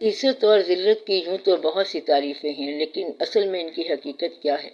عزت اور ذلت کی یوں تو بہت سی تعریفیں ہیں، لیکن اصل میں ان کی حقیقت کیا ہے؟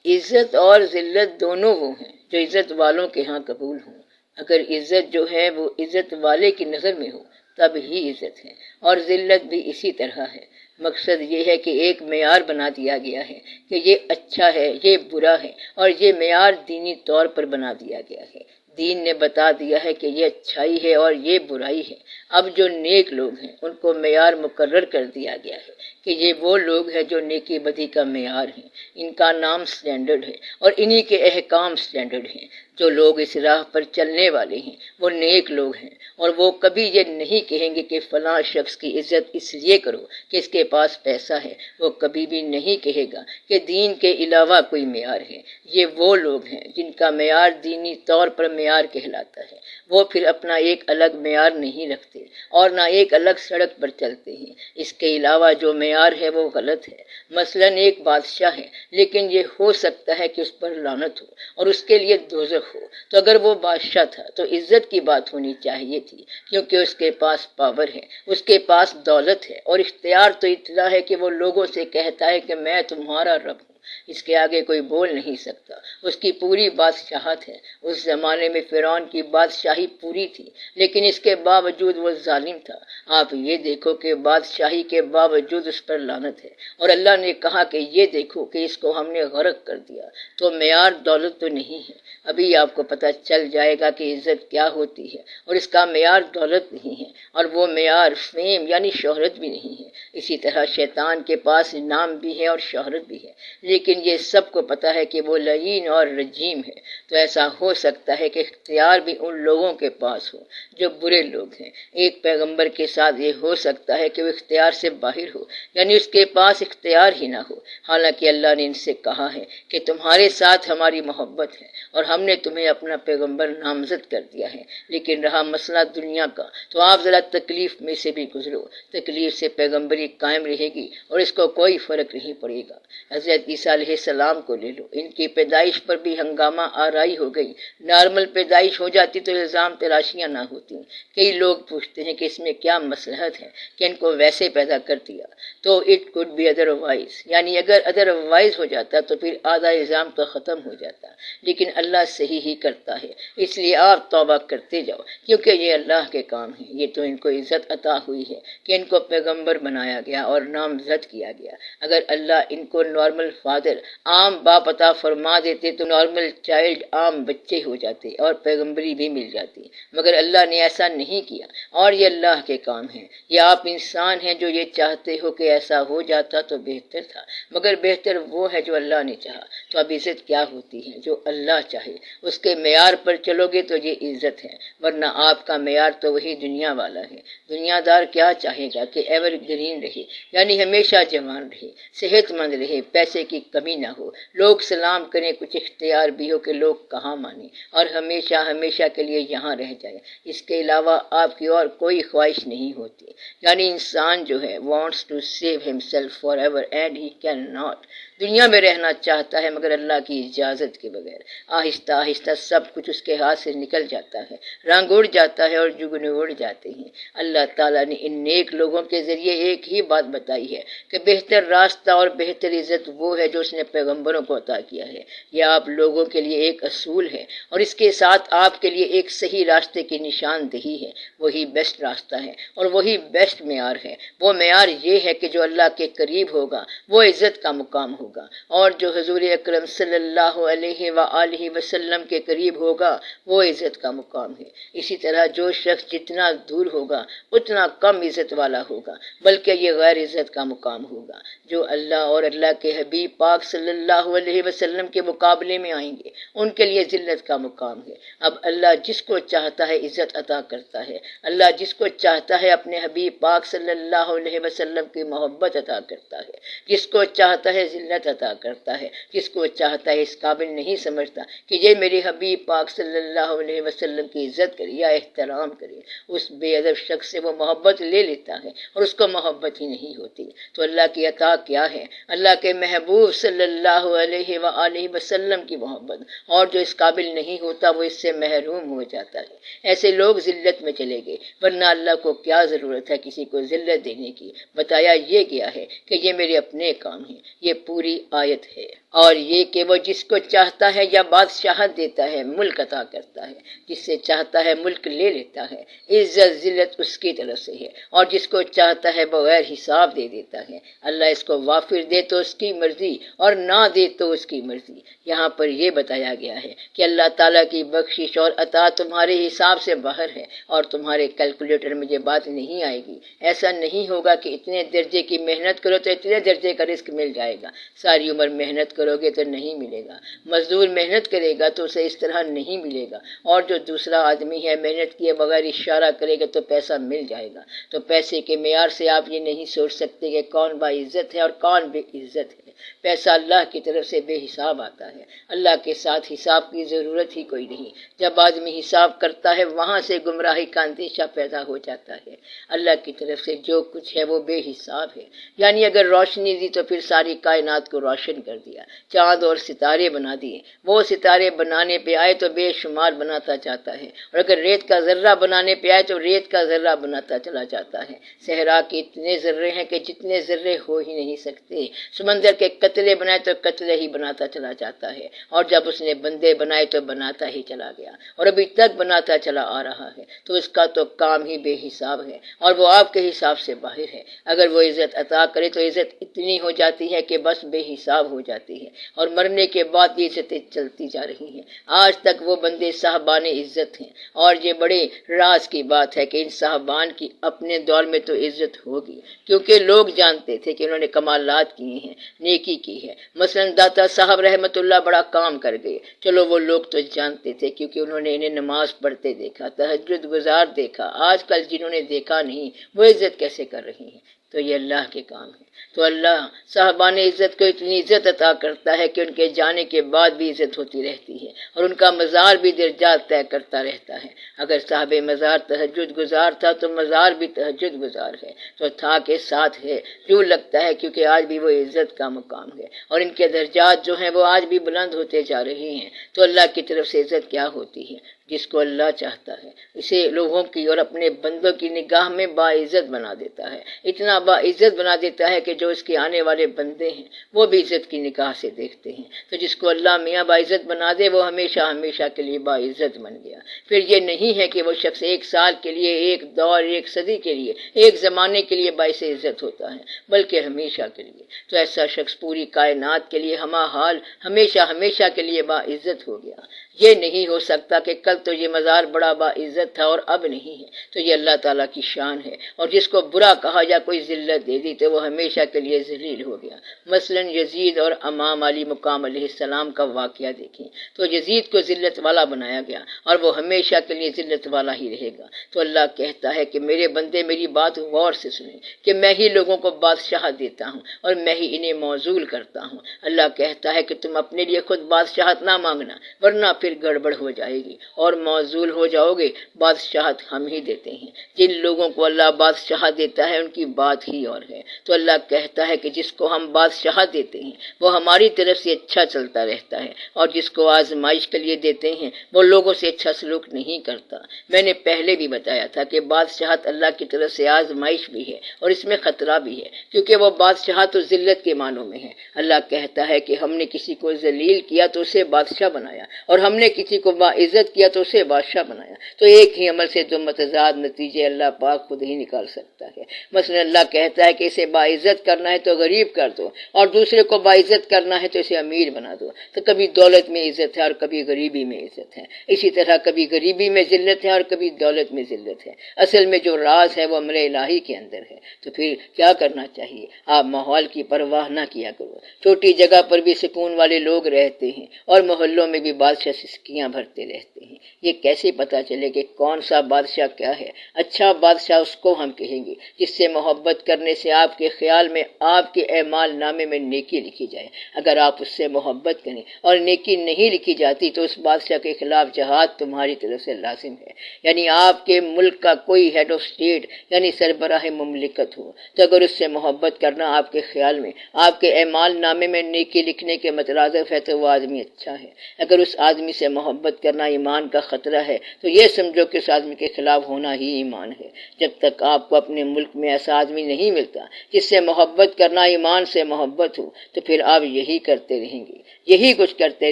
عزت اور ذلت دونوں وہ ہیں جو عزت والوں کے ہاں قبول ہوں۔ اگر عزت جو ہے وہ عزت والے کی نظر میں ہو تب ہی عزت ہے، اور ذلت بھی اسی طرح ہے۔ مقصد یہ ہے کہ ایک معیار بنا دیا گیا ہے کہ یہ اچھا ہے، یہ برا ہے، اور یہ معیار دینی طور پر بنا دیا گیا ہے۔ دین نے بتا دیا ہے کہ یہ اچھائی ہے اور یہ برائی ہے۔ اب جو نیک لوگ ہیں ان کو معیار مقرر کر دیا گیا ہے کہ یہ وہ لوگ ہیں جو نیکی بدی کا معیار ہیں۔ ان کا نام سٹینڈرڈ ہے اور انہی کے احکام سٹینڈرڈ ہیں۔ جو لوگ اس راہ پر چلنے والے ہیں وہ نیک لوگ ہیں، اور وہ کبھی یہ نہیں کہیں گے کہ فلاں شخص کی عزت اس لیے کرو کہ اس کے پاس پیسہ ہے۔ وہ کبھی بھی نہیں کہے گا کہ دین کے علاوہ کوئی معیار ہے۔ یہ وہ لوگ ہیں جن کا معیار دینی طور پر معیار کہلاتا ہے۔ وہ پھر اپنا ایک الگ معیار نہیں رکھتے اور نہ ایک الگ سڑک پر چلتے ہیں۔ اس کے علاوہ جو معیار ہے وہ غلط ہے۔ مثلا ایک بادشاہ ہے، لیکن یہ ہو سکتا ہے کہ اس پر لعنت ہو اور اس کے لیے دوزخ ہو، تو اگر وہ بادشاہ تھا تو عزت کی بات ہونی چاہیے تھی، کیونکہ اس کے پاس پاور ہے، اس کے پاس دولت ہے، اور اختیار تو اتنا ہے کہ وہ لوگوں سے کہتا ہے کہ میں تمہارا رب ہوں۔ اس کے آگے کوئی بول نہیں سکتا۔ اس کی پوری بادشاہت ہے۔ اس زمانے میں فرعون کی بادشاہی پوری تھی، لیکن اس کے باوجود وہ ظالم تھا۔ آپ یہ دیکھو کہ بادشاہی کے باوجود اس پر لعنت ہے، اور اللہ نے کہا کہ یہ دیکھو کہ اس کو ہم نے غرق کر دیا۔ تو معیار دولت تو نہیں ہے۔ ابھی آپ کو پتہ چل جائے گا کہ عزت کیا ہوتی ہے، اور اس کا معیار دولت نہیں ہے، اور وہ معیار فیم یعنی شہرت بھی نہیں ہے۔ اسی طرح شیطان کے پاس نام بھی ہے اور شہرت بھی ہے، لیکن یہ سب کو پتہ ہے کہ وہ لعین اور رجیم ہے۔ تو ایسا ہو سکتا ہے کہ اختیار بھی ان لوگوں کے پاس ہو جو برے لوگ ہیں۔ ایک پیغمبر کے ساتھ یہ ہو سکتا ہے کہ وہ اختیار سے باہر ہو، یعنی اس کے پاس اختیار ہی نہ ہو، حالانکہ اللہ نے ان سے کہا ہے کہ تمہارے ساتھ ہماری محبت ہے اور ہم نے تمہیں اپنا پیغمبر نامزد کر دیا ہے۔ لیکن رہا مسئلہ دنیا کا، تو آپ ذرا تکلیف میں سے بھی گزرو۔ تکلیف سے پیغمبری قائم رہے گی اور اس کو کوئی فرق نہیں پڑے گا۔ حضرت عیسیٰ علیہ السلام کو لے لو، ان کی پیدائش پر بھی ہنگامہ آرائی ہو گئی۔ نارمل پیدائش ہو جاتی تو الزام تراشیاں نہ ہوتی۔ کئی لوگ پوچھتے ہیں کہ اس میں کیا مصلحت ہے کہ ان کو ویسے پیدا کر دیا، تو اٹ کوڈ بی ادروائز، یعنی اگر ادروائز ہو جاتا تو پھر آدھا الزام تو ختم ہو جاتا، لیکن اللہ صحیح ہی کرتا ہے۔ اس لیے آپ توبہ کرتے جاؤ، کیونکہ یہ اللہ کے کام ہیں۔ یہ تو ان کو عزت عطا ہوئی ہے کہ ان کو پیغمبر بنایا گیا اور نامزد کیا گیا۔ اگر اللہ ان کو نارمل فادر، عام باپ عطا فرما دیتے تو نارمل چائلڈ، عام بچے ہو جاتے اور پیغمبری بھی مل جاتی، مگر اللہ نے ایسا نہیں کیا، اور یہ اللہ کے کام ہے۔ یہ آپ انسان ہیں جو یہ چاہتے ہو کہ ایسا ہو جاتا تو بہتر تھا، مگر بہتر وہ ہے جو اللہ نے چاہا۔ تو اب عزت کیا ہوتی ہے؟ جو اللہ چاہے اس کے معیار پر چلو گے تو یہ عزت ہے، ورنہ آپ کا معیار تو وہی دنیا والا ہے۔ دنیا دار کیا چاہے گا کہ ایور گرین رہے، یعنی ہمیشہ جوان رہے، صحت مند رہے، پیسے کی کمی نہ ہو، لوگ سلام کریں، کچھ اختیار بھی ہو کہ لوگ کہاں مانیں، اور ہمیشہ ہمیشہ کے لیے یہاں رہ جائے۔ اس کے علاوہ آپ کی اور کوئی خواہش نہیں ہوتی۔ یعنی انسان جو ہے wants to save himself forever and he cannot، دنیا میں رہنا چاہتا ہے مگر اللہ کی اجازت کے بغیر۔ آہستہ آہستہ سب کچھ اس کے ہاتھ سے نکل جاتا ہے، رنگ اڑ جاتا ہے اور جگنو اڑ جاتے ہیں۔ اللہ تعالیٰ نے ان نیک لوگوں کے ذریعے ایک ہی بات بتائی ہے کہ بہتر راستہ اور بہتر عزت وہ ہے جو اس نے پیغمبروں کو عطا کیا ہے۔ یہ آپ لوگوں کے لیے ایک اصول ہے، اور اس کے ساتھ آپ کے لیے ایک صحیح راستے کی نشاندہی ہے۔ وہی بیسٹ راستہ ہے اور وہی بیسٹ معیار ہے۔ وہ معیار یہ ہے کہ جو اللہ کے قریب ہوگا وہ عزت کا مقام ہوگا، اور جو حضور اکرم صلی اللہ علیہ وآلہ وسلم کے قریب ہوگا وہ عزت کا مقام ہے۔ اسی طرح جو شخص جتنا دور ہوگا اتنا کم عزت والا ہوگا، بلکہ یہ غیر عزت کا مقام ہوگا۔ جو اللہ اور اللہ کے حبیب پاک صلی اللہ علیہ وسلم کے مقابلے میں آئیں گے ان کے لیے ذلت کا مقام ہے۔ اب اللہ جس کو چاہتا ہے عزت عطا کرتا ہے، اللہ جس کو چاہتا ہے اپنے حبیب پاک صلی اللہ علیہ وسلم کی محبت عطا کرتا ہے، جس کو چاہتا ہے ذلت محنت عطا کرتا ہے، جس کو چاہتا ہے اس قابل نہیں سمجھتا کہ یہ میرے حبیب پاک صلی اللہ علیہ وسلم کی عزت کرے یا احترام کرے، اس بے ادب شخص سے وہ محبت لے لیتا ہے اور اس کو محبت ہی نہیں ہوتی۔ تو اللہ کی عطا کیا ہے؟ اللہ کے محبوب صلی اللہ علیہ وآلہ وسلم کی محبت، اور جو اس قابل نہیں ہوتا وہ اس سے محروم ہو جاتا ہے۔ ایسے لوگ ذلت میں چلے گئے، ورنہ اللہ کو کیا ضرورت ہے کسی کو ذلت دینے کی؟ بتایا یہ گیا ہے کہ یہ میرے اپنے کام ہیں، یہ پوری آیت ہے۔ اور یہ کہ وہ جس کو چاہتا ہے یا بادشاہت دیتا ہے ملک عطا کرتا ہے، جس سے چاہتا ہے ملک لے لیتا ہے، عزت ذلت اس کی طرف سے ہے، اور جس کو چاہتا ہے بغیر حساب دے دیتا ہے۔ اللہ اس کو وافر دے تو اس کی مرضی اور نہ دے تو اس کی مرضی۔ یہاں پر یہ بتایا گیا ہے کہ اللہ تعالیٰ کی بخشش اور عطا تمہارے حساب سے باہر ہے، اور تمہارے کیلکولیٹر میں یہ بات نہیں آئے گی۔ ایسا نہیں ہوگا کہ اتنے درجے کی محنت کرو تو اتنے درجے کا رزق مل جائے گا، ساری عمر محنت کرو گے تو نہیں ملے گا۔ مزدور محنت کرے گا تو اسے اس طرح نہیں ملے گا، اور جو دوسرا آدمی ہے محنت کیے بغیر اشارہ کرے گا تو پیسہ مل جائے گا۔ تو پیسے کے معیار سے آپ یہ نہیں سوچ سکتے کہ کون باعزت ہے اور کون بے عزت ہے۔ پیسہ اللہ کی طرف سے بے حساب آتا ہے، اللہ کے ساتھ حساب کی ضرورت ہی کوئی نہیں۔ جب آدمی حساب کرتا ہے وہاں سے گمراہی کا اندیشہ پیدا ہو جاتا ہے۔ اللہ کی طرف سے جو کچھ ہے وہ بے حساب ہے، یعنی اگر روشنی دی تو پھر ساری کائنات کو روشن کر دیا، چاند اور ستارے بنا دیے، وہ ستارے بنانے پہ آئے تو بے شمار بناتا جاتا ہے، اور اگر ریت کا ذرہ بنانے پہ آئے تو ریت کا ذرہ بناتا چلا جاتا ہے۔ صحرا کے اتنے ذرے ہیں کہ جتنے ذرے ہو ہی نہیں سکتے، سمندر کے قطرے بنائے تو قطرے ہی بناتا چلا جاتا ہے، اور جب اس نے بندے بنائے تو بناتا ہی چلا گیا، اور ابھی تک بناتا چلا آ رہا ہے۔ تو اس کا تو کام ہی بے حساب ہے، اور وہ آپ کے حساب سے باہر ہے۔ اگر وہ عزت عطا کرے تو عزت اتنی ہو جاتی ہے کہ بس بے حساب ہو جاتی ہے، اور مرنے کے بعد بھی عزتیں چلتی جا رہی ہیں۔ آج تک وہ بندے صاحبان عزت ہیں، اور یہ بڑے راز کی بات ہے کہ ان صاحبان کی اپنے دور میں تو عزت ہوگی، کیونکہ لوگ جانتے تھے کہ انہوں نے کمالات کیے ہیں، نیکی کی ہے۔ مثلا داتا صاحب رحمت اللہ بڑا کام کر گئے، چلو وہ لوگ تو جانتے تھے کیونکہ انہوں نے انہیں نماز پڑھتے دیکھا، تہجد گزار دیکھا۔ آج کل جنہوں نے دیکھا نہیں وہ عزت کیسے کر رہی ہیں؟ تو یہ اللہ کے کام ہے۔ تو اللہ صاحبان عزت کو اتنی عزت عطا کرتا ہے کہ ان کے جانے کے بعد بھی عزت ہوتی رہتی ہے، اور ان کا مزار بھی درجات طے کرتا رہتا ہے۔ اگر صاحب مزار تہجد گزار تھا تو مزار بھی تہجد گزار ہے، تو تھا کے ساتھ ہے، یوں لگتا ہے کیونکہ آج بھی وہ عزت کا مقام ہے، اور ان کے درجات جو ہیں وہ آج بھی بلند ہوتے جا رہے ہیں۔ تو اللہ کی طرف سے عزت کیا ہوتی ہے؟ جس کو اللہ چاہتا ہے اسے لوگوں کی اور اپنے بندوں کی نگاہ میں باعزت بنا دیتا ہے، اتنا باعزت بنا دیتا ہے کہ جو اس کے آنے والے بندے ہیں وہ بھی عزت کی نگاہ سے دیکھتے ہیں۔ تو جس کو اللہ میاں باعزت بنا دے وہ ہمیشہ ہمیشہ کے لیے باعزت بن گیا۔ پھر یہ نہیں ہے کہ وہ شخص ایک سال کے لیے، ایک دور، ایک صدی کے لیے، ایک زمانے کے لیے باعث عزت ہوتا ہے، بلکہ ہمیشہ کے لیے۔ تو ایسا شخص پوری کائنات کے لیے ہمہ حال ہمیشہ ہمیشہ کے لیے باعزت ہو گیا۔ یہ نہیں ہو سکتا کہ کل تو یہ مزار بڑا باعزت تھا اور اب نہیں ہے۔ تو یہ اللہ تعالیٰ کی شان ہے، اور جس کو برا کہا یا کوئی ذلت دے دی تو وہ ہمیشہ کے لیے ذلیل ہو گیا۔ مثلا یزید اور امام علی مقام علیہ السلام کا واقعہ دیکھیں تو یزید کو ذلت والا بنایا گیا، اور وہ ہمیشہ کے لیے ذلت والا ہی رہے گا۔ تو اللہ کہتا ہے کہ میرے بندے میری بات غور سے سنیں کہ میں ہی لوگوں کو بادشاہت دیتا ہوں اور میں ہی انہیں موزول کرتا ہوں۔ اللہ کہتا ہے کہ تم اپنے لیے خود بادشاہت نہ مانگنا، ورنہ پھر گڑبڑ ہو جائے گی اور موزول ہو جاؤ گے۔ بادشاہت ہم ہی دیتے ہیں، جن لوگوں کو اللہ بادشاہت دیتا ہے ان کی بات ہی اور ہے۔ تو اللہ کہتا ہے کہ جس کو ہم بادشاہت دیتے ہیں وہ ہماری طرف سے اچھا چلتا رہتا ہے، اور جس کو آزمائش کے لیے دیتے ہیں وہ لوگوں سے اچھا سلوک نہیں کرتا۔ میں نے پہلے بھی بتایا تھا کہ بادشاہت اللہ کی طرف سے آزمائش بھی ہے اور اس میں خطرہ بھی ہے، کیونکہ وہ بادشاہت و ذلت کے معنوں میں ہے۔ اللہ کہتا ہے کہ ہم نے کسی کو ذلیل کیا تو اسے بادشاہ بنایا، اور ہم نے کسی کو باعزت کیا تو اسے بادشاہ بنایا۔ تو ایک ہی عمل سے دو متضاد نتیجے اللہ پاک خود ہی نکال سکتا ہے۔ مثلا اللہ کہتا ہے کہ اسے باعزت کرنا ہے تو غریب کر دو، اور دوسرے کو باعزت کرنا ہے تو اسے امیر بنا دو۔ تو کبھی دولت میں عزت ہے اور کبھی غریبی میں عزت ہے، اسی طرح کبھی غریبی میں ذلت ہے اور کبھی دولت میں ذلت ہے۔ اصل میں جو راز ہے وہ امر الہی کے اندر ہے۔ تو پھر کیا کرنا چاہیے؟ آپ ماحول کی پرواہ نہ کیا کرو۔ چھوٹی جگہ پر بھی سکون والے لوگ رہتے ہیں، اور محلوں میں بھی بادشاہ سے سسکیاں بھرتے رہتے ہیں۔ یہ کیسے پتہ چلے کہ کون سا بادشاہ کیا ہے؟ اچھا بادشاہ اس کو ہم کہیں گے جس سے محبت کرنے سے آپ کے خیال میں آپ کے اعمال نامے میں نیکی لکھی جائے۔ اگر آپ اس سے محبت کریں اور نیکی نہیں لکھی جاتی تو اس بادشاہ کے خلاف جہاد تمہاری طرف سے لازم ہے۔ یعنی آپ کے ملک کا کوئی ہیڈ آف اسٹیٹ یعنی سربراہ مملکت ہو تو اگر اس سے محبت کرنا آپ کے خیال میں آپ کے اعمال نامے میں نیکی لکھنے کے مترادف ہے تو وہ آدمی اچھا ہے۔ اگر اس آدمی سے محبت کرنا ایمان کا خطرہ ہے تو یہ سمجھو کہ اس آدمی کے خلاف ہونا ہی ایمان ہے۔ جب تک آپ کو اپنے ملک میں ایسا آدمی نہیں ملتا جس سے محبت کرنا ایمان سے محبت ہو تو پھر آپ یہی کرتے رہیں گے، یہی کچھ کرتے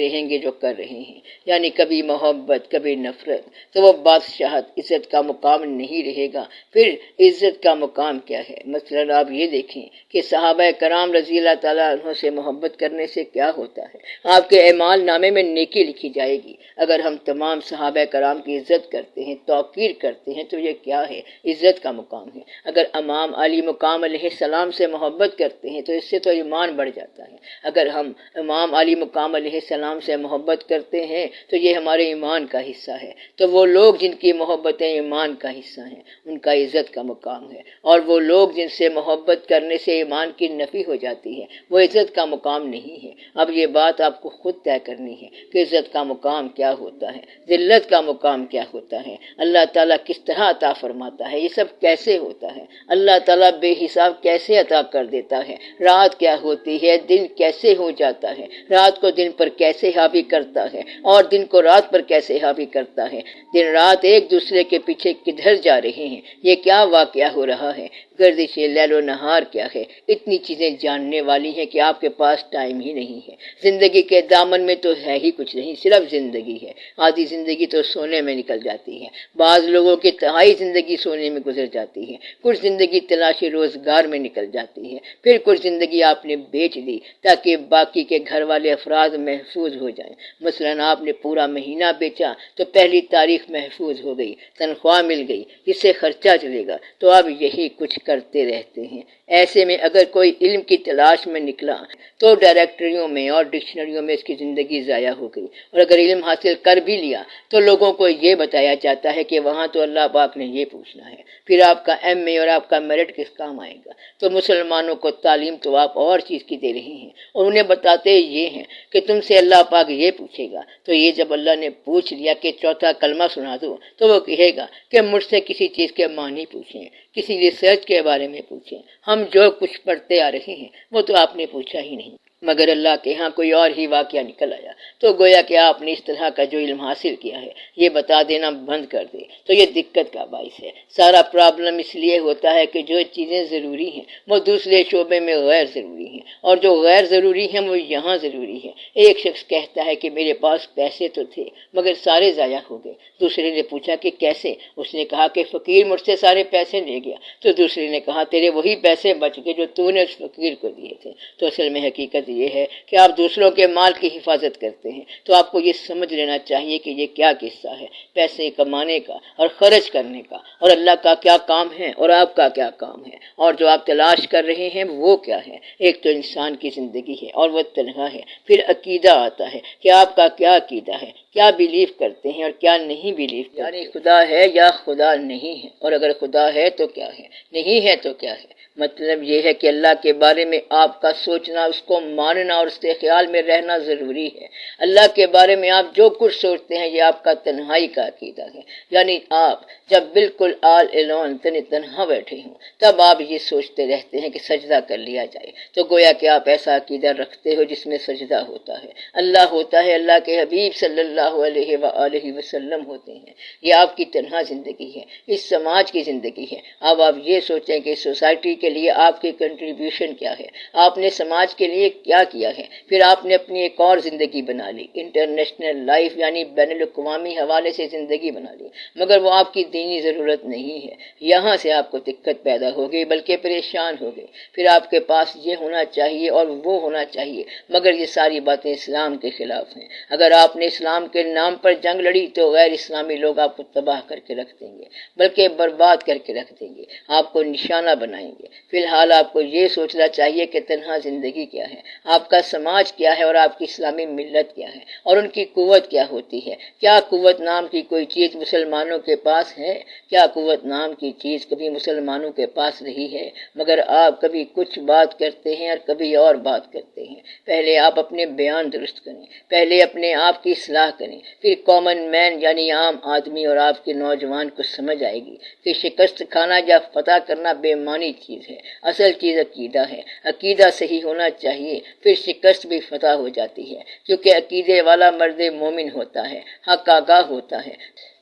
رہیں گے جو کر رہے ہیں، یعنی کبھی محبت کبھی نفرت، تو وہ بادشاہت عزت کا مقام نہیں رہے گا۔ پھر عزت کا مقام کیا ہے؟ مثلا آپ یہ دیکھیں کہ صحابہ کرام رضی اللہ تعالیٰ عنہ سے محبت کرنے سے کیا ہوتا ہے؟ آپ کے اعمال نامے میں نیکی لکھی جائے گی۔ اگر ہم تمام صحابہ کرام کی عزت کرتے ہیں، توقیر کرتے ہیں تو یہ کیا ہے؟ عزت کا مقام ہے۔ اگر امام علی مقام علیہ السلام سے محبت کرتے ہیں تو اس سے تو ایمان بڑھ جاتا ہے۔ اگر ہم امام علی مقام علیہ السلام سے محبت کرتے ہیں تو یہ ہمارے ایمان کا حصہ ہے۔ تو وہ لوگ جن کی محبتیں ایمان کا حصہ ہیں ان کا عزت کا مقام ہے، اور وہ لوگ جن سے محبت کرنے سے ایمان کی نفی ہو جاتی ہے وہ عزت کا مقام نہیں ہے۔ اب یہ بات آپ کو خود طے کرنی ہے کہ عزت کا مقام کیا ہوتا ہے، ذلت کا مقام کیا ہوتا ہے، اللہ تعالیٰ کس طرح عطا فرماتا ہے، یہ سب کیسے ہوتا ہے، اللہ تعالیٰ بے حساب کیسے عطا کر دیتا ہے، رات کیا ہوتی ہے، دن کیسے ہو جاتا ہے، رات کو دن پر کیسے حاوی کرتا ہے اور دن کو رات پر کیسے حاوی کرتا ہے، دن رات ایک دوسرے کے پیچھے کدھر جا رہے ہیں، یہ کیا واقعہ ہو رہا ہے، گردش لیل و نہار کیا ہے، اتنی چیزیں جاننے والی ہیں کہ آپ کے پاس ٹائم ہی نہیں ہے۔ زندگی کے دامن میں تو ہے ہی کچھ نہیں، صرف زندگی ہے۔ آدھی زندگی تو سونے میں نکل جاتی ہے، بعض لوگوں کی تہائی زندگی سونے میں گزر جاتی ہے، کچھ زندگی تلاشی روزگار میں نکل جاتی ہے، پھر کچھ زندگی آپ نے بیچ دی تاکہ باقی کے گھر والے افراد محفوظ ہو جائیں۔ مثلاً آپ نے پورا مہینہ بیچا تو پہلی تاریخ محفوظ ہو گئی، تنخواہ مل گئی، جس سے خرچہ چلے گا، تو آپ یہی کچھ کرتے رہتے ہیں۔ ایسے میں اگر کوئی علم کی تلاش میں نکلا تو ڈائریکٹریوں میں اور ڈکشنریوں میں اس کی زندگی ضائع ہو گئی، اور اگر علم حاصل کر بھی لیا تو لوگوں کو یہ بتایا جاتا ہے کہ وہاں تو اللہ پاک نے یہ پوچھنا ہے، پھر آپ کا ایم اے اور آپ کا میرٹ کس کام آئے گا؟ تو مسلمانوں کو تعلیم تو آپ اور چیز کی دے رہے ہیں اور انہیں بتاتے یہ ہیں کہ تم سے اللہ پاک یہ پوچھے گا، تو یہ جب اللہ نے پوچھ لیا کہ چوتھا کلمہ سنا دو تو وہ کہے گا کہ مجھ سے کسی چیز کے معنی پوچھیں، کسی ریسرچ کے بارے میں پوچھیں، ہم جو کچھ پڑھتے آ رہے ہیں وہ تو آپ نے پوچھا ہی نہیں۔ مگر اللہ کے ہاں کوئی اور ہی واقعہ نکل آیا تو گویا کہ آپ نے اس طرح کا جو علم حاصل کیا ہے یہ بتا دینا بند کر دے، تو یہ دقت کا باعث ہے۔ سارا پرابلم اس لیے ہوتا ہے کہ جو چیزیں ضروری ہیں وہ دوسرے شعبے میں غیر ضروری ہیں، اور جو غیر ضروری ہیں وہ یہاں ضروری ہے۔ ایک شخص کہتا ہے کہ میرے پاس پیسے تو تھے مگر سارے ضائع ہو گئے۔ دوسرے نے پوچھا کہ کیسے؟ اس نے کہا کہ فقیر مجھ سے سارے پیسے لے گیا۔ تو دوسرے نے کہا تیرے وہی پیسے بچ گئے جو تو نے اس فقیر کو دیے تھے۔ تو اصل میں حقیقت یہ ہے کہ آپ دوسروں کے مال کی حفاظت کرتے ہیں تو آپ کو یہ سمجھ لینا چاہیے کہ یہ کیا قصہ ہے، پیسے کمانے کا اور خرچ کرنے کا، اور اللہ کا کیا کام ہے اور آپ کا کیا کام ہے، اور جو آپ تلاش کر رہے ہیں وہ کیا ہے۔ ایک تو انسان کی زندگی ہے اور وہ تنہا ہے، پھر عقیدہ آتا ہے کہ آپ کا کیا عقیدہ ہے، کیا بیلیو کرتے ہیں اور کیا نہیں بیلیو کرتے، یعنی خدا ہے یا خدا نہیں ہے، اور اگر خدا ہے تو کیا ہے، نہیں ہے تو کیا ہے۔ مطلب یہ ہے کہ اللہ کے بارے میں آپ کا سوچنا، اس کو ماننا اور اس کے خیال میں رہنا ضروری ہے۔ اللہ کے بارے میں آپ جو کچھ سوچتے ہیں یہ آپ کا تنہائی کا عقیدہ ہے، یعنی آپ جب بالکل آل الون تنہا بیٹھے ہوں تب آپ یہ سوچتے رہتے ہیں کہ سجدہ کر لیا جائے، تو گویا کہ آپ ایسا عقیدہ رکھتے ہو جس میں سجدہ ہوتا ہے، اللہ ہوتا ہے، اللہ کے حبیب صلی اللہ علیہ وآلہ وسلم ہوتے ہیں۔ یہ آپ کی تنہا زندگی ہے، اس سماج کی زندگی ہے۔ اب آپ یہ سوچیں کہ سوسائٹی کے لیے آپ کی کنٹریبیوشن کیا ہے، آپ نے سماج کے لیے کیا کیا ہے، پھر آپ نے اپنی ایک اور زندگی بنا لی، انٹرنیشنل لائف یعنی بین الاقوامی حوالے سے زندگی بنا لی، مگر وہ آپ کی دینی ضرورت نہیں ہے۔ یہاں سے آپ کو دقت پیدا ہو گئی بلکہ پریشان ہو گئے۔ پھر آپ کے پاس یہ ہونا چاہیے اور وہ ہونا چاہیے، مگر یہ ساری باتیں اسلام کے خلاف ہیں۔ اگر آپ نے اسلام کے نام پر جنگ لڑی تو غیر اسلامی لوگ آپ کو تباہ کر کے رکھ دیں گے، بلکہ برباد کر کے رکھ دیں گے، آپ کو نشانہ بنائیں گے۔ فی الحال آپ کو یہ سوچنا چاہیے کہ تنہا زندگی کیا ہے، آپ کا سماج کیا ہے اور آپ کی اسلامی ملت کیا ہے اور ان کی قوت کیا ہوتی ہے۔ کیا قوت نام کی کوئی چیز مسلمانوں کے پاس ہے؟ کیا قوت نام کی چیز کبھی مسلمانوں کے پاس رہی ہے؟ مگر آپ کبھی کچھ بات کرتے ہیں اور کبھی اور بات کرتے ہیں۔ پہلے آپ اپنے بیان درست کریں، پہلے اپنے آپ کی اصلاح کریں، پھر کامن مین یعنی عام آدمی اور آپ کے نوجوان کو سمجھ آئے گی کہ شکست کھانا یا فتح کرنا بے معنی چیز ہے۔ اصل چیز عقیدہ ہے، عقیدہ صحیح ہونا چاہیے، پھر شکست بھی فتح ہو جاتی ہے، کیونکہ عقیدے والا مرد مومن ہوتا ہے، حق آگاہ ہوتا ہے۔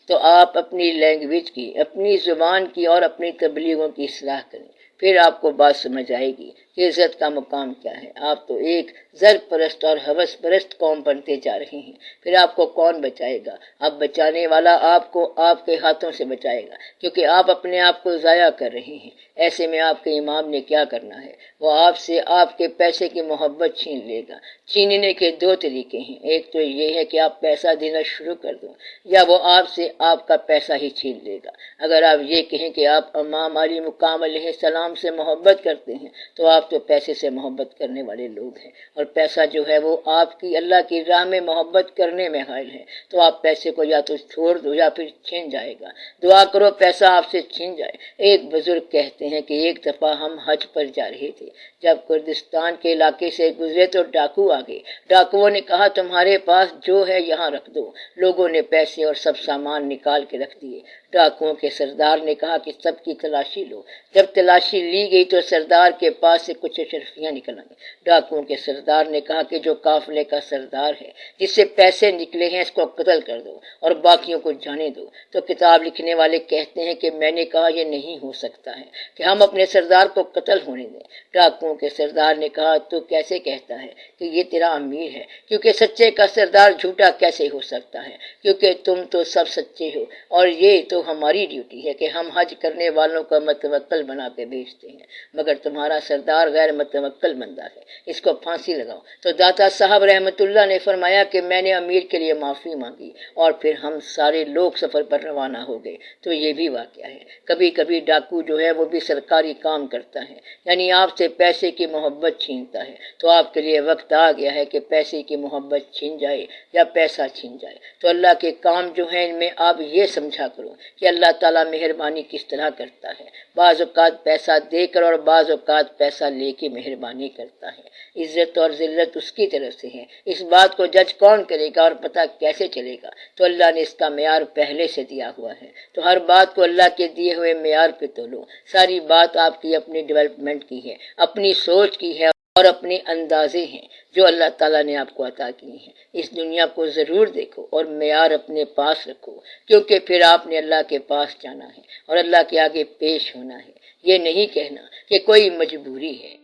تو آپ اپنی لینگویج کی، اپنی زبان کی اور اپنی تبلیغوں کی اصلاح کریں، پھر آپ کو بات سمجھ آئے گی کہ عزت کا مقام کیا ہے۔ آپ تو ایک زر پرست اور ہوس پرست قوم بنتے جا رہے ہیں، پھر آپ کو کون بچائے گا؟ اب بچانے والا آپ کو آپ کے ہاتھوں سے بچائے گا، کیونکہ آپ اپنے آپ کو ضائع کر رہے ہیں۔ ایسے میں آپ کے امام نے کیا کرنا ہے؟ وہ آپ سے آپ کے پیسے کی محبت چھین لے گا۔ چھیننے کے دو طریقے ہیں، ایک تو یہ ہے کہ آپ پیسہ دینا شروع کر دو، یا وہ آپ سے آپ کا پیسہ ہی چھین لے گا۔ اگر آپ یہ کہیں کہ آپ امام علی مقام علیہ السلام سے محبت کرتے ہیں تو آپ تو پیسے سے محبت کرنے والے لوگ ہیں، اور پیسہ جو ہے وہ آپ کی اللہ کی راہ میں محبت کرنے میں حائل ہے، تو آپ پیسے کو یا تو چھوڑ دو یا پھر چھین جائے گا۔ دعا کرو پیسہ آپ سے چھین جائے۔ ایک بزرگ کہتے ہیں کہ ایک دفعہ ہم حج پر جا رہے تھے، جب کردستان کے علاقے سے گزرے تو ڈاکو آ گئے۔ ڈاکوؤں نے کہا تمہارے پاس جو ہے یہاں رکھ دو۔ لوگوں نے پیسے اور سب سامان نکال کے رکھ دیے۔ ڈاکوؤں کے سردار نے کہا کہ سب کی تلاشی لو۔ جب تلاشی لی گئی تو سردار کے پاس سے کچھ اشرفیاں نکل آئیں۔ ڈاکوؤں کے سردار نے کہا کہ جو قافلے کا سردار ہے، جس سے پیسے نکلے ہیں، اس کو قتل کر دو اور باقیوں کو جانے دو۔ تو کتاب لکھنے والے کہتے ہیں کہ میں نے کہا یہ نہیں ہو سکتا ہے کہ ہم اپنے سردار کو قتل ہونے دیں۔ ڈاکوؤں کے سردار نے کہا تو کیسے کہتا ہے کہ یہ تیرا امیر ہے، کیونکہ سچے کا سردار جھوٹا کیسے ہو سکتا ہے، کیونکہ تم تو سب سچے ہو، اور یہ تو ہماری ڈیوٹی ہے کہ ہم حج کرنے والوں کو متوکل بنا کے بھیجتے ہیں، مگر تمہارا سردار غیر متوکل بندہ ہے، اس کو پھانسی لگاؤ۔ تو داتا صاحب رحمت اللہ نے فرمایا کہ میں نے امیر کے لیے معافی مانگی اور پھر ہم سارے لوگ سفر پر روانہ ہو گئے۔ تو یہ بھی واقعہ ہے، کبھی کبھی ڈاکو جو ہے وہ بھی سرکاری کام کرتا ہے، یعنی آپ سے پیسے کی محبت چھینتا ہے۔ تو آپ کے لیے وقت آ گیا ہے کہ پیسے کی محبت چھین جائے یا پیسہ چھین جائے۔ تو اللہ کے کام جو ہیں ان میں آپ یہ سمجھا کرو کہ اللہ تعالیٰ مہربانی کس طرح کرتا ہے، بعض اوقات پیسہ دے کر اور بعض اوقات پیسہ لے کے مہربانی کرتا ہے۔ عزت اور ذلت اس کی طرف سے ہے، اس بات کو جج کون کرے گا اور پتہ کیسے چلے گا؟ تو اللہ نے اس کا معیار پہلے سے دیا ہوا ہے، تو ہر بات کو اللہ کے دیے ہوئے معیار پہ تولو۔ ساری بات آپ کی اپنی ڈیولپمنٹ کی ہے، اپنی سوچ کی ہے اور اپنے اندازے ہیں جو اللہ تعالیٰ نے آپ کو عطا کیے ہیں۔ اس دنیا کو ضرور دیکھو اور معیار اپنے پاس رکھو، کیونکہ پھر آپ نے اللہ کے پاس جانا ہے اور اللہ کے آگے پیش ہونا ہے۔ یہ نہیں کہنا کہ کوئی مجبوری ہے۔